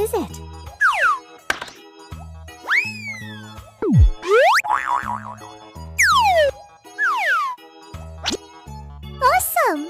is it? Awesome!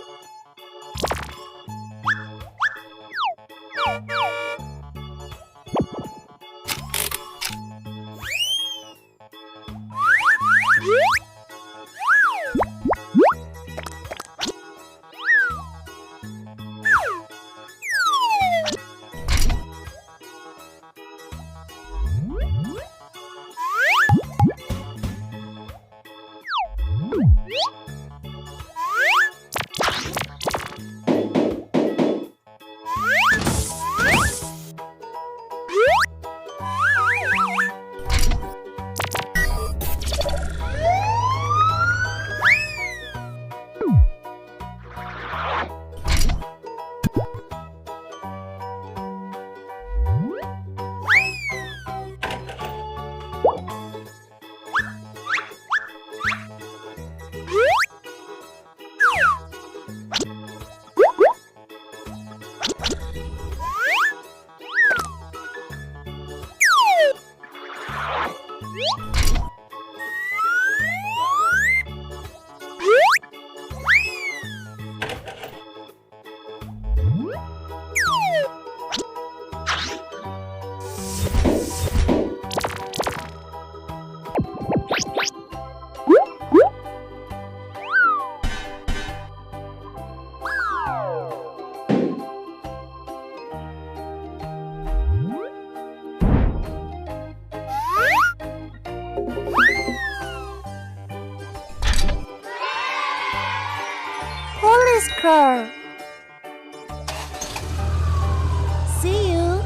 Police car. See you.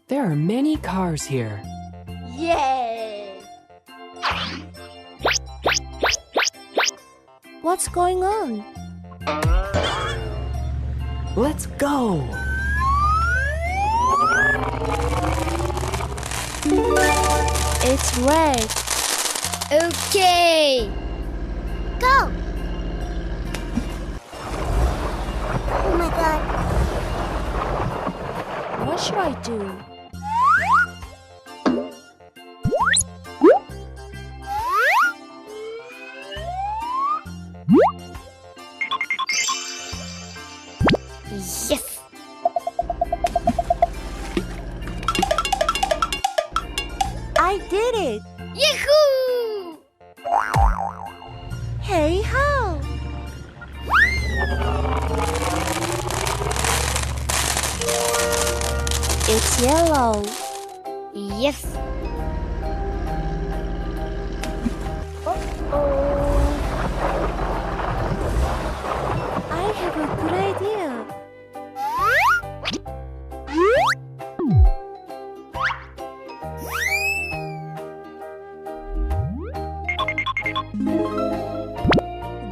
There are many cars here. Yay! What's going on? Let's go! It's red. Okay. Go! Oh my god. What should I do? Yes! I did it! Yahoo! Hey ho! It's yellow. Yes! Uh-oh. I have a good idea.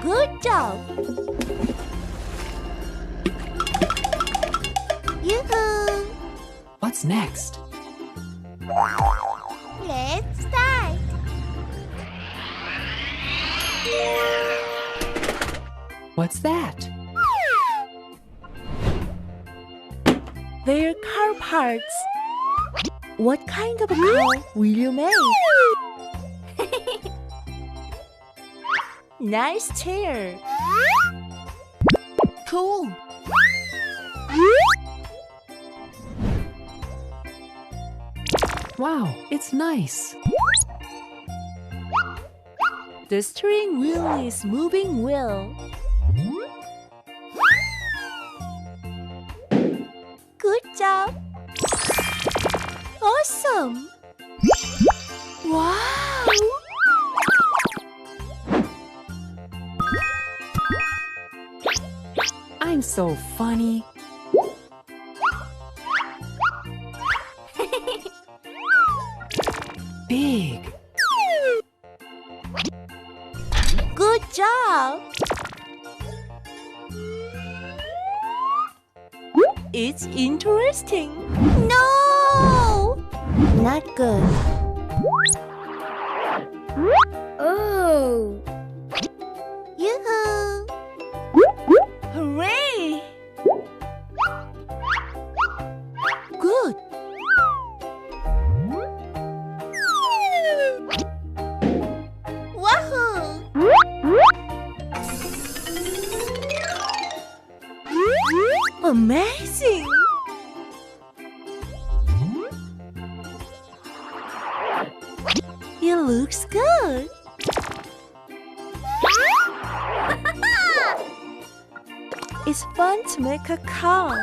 Good job! Yoo-hoo! What's next? Let's start! What's that? They're car parts. What kind of a car will you make? Nice chair. Cool. Wow, it's nice. The steering wheel is moving well. Good job. Awesome. Wow. I'm so funny. Big. Good job. It's interesting. No! Not good. Oh! Yoo-hoo! Hooray! Good. Wahoo! Amazing! It looks good. It's fun to make a car.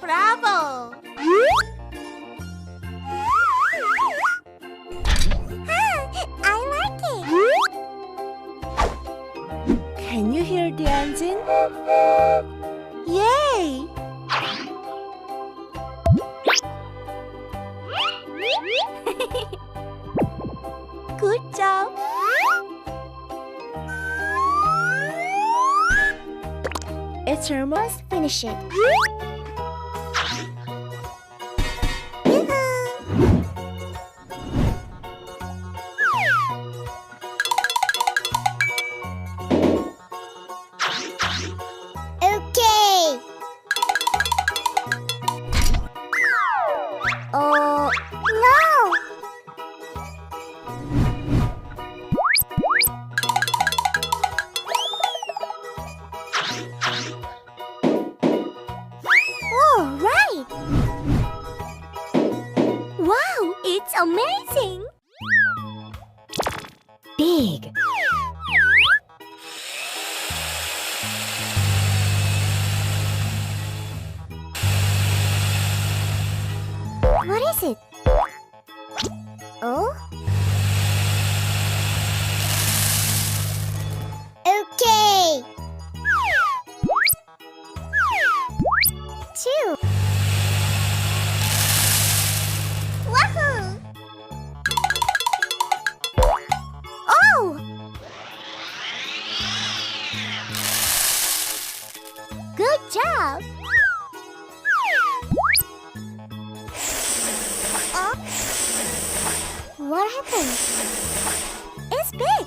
Bravo! I like it. Can you hear the engine? Yay! Good job. It's almost finished. Okay! Oh, no! All right! Wow, it's amazing! Big. What is it? Oh? Okay! 2. Wahoo! Oh! Good job! What happened? It's big!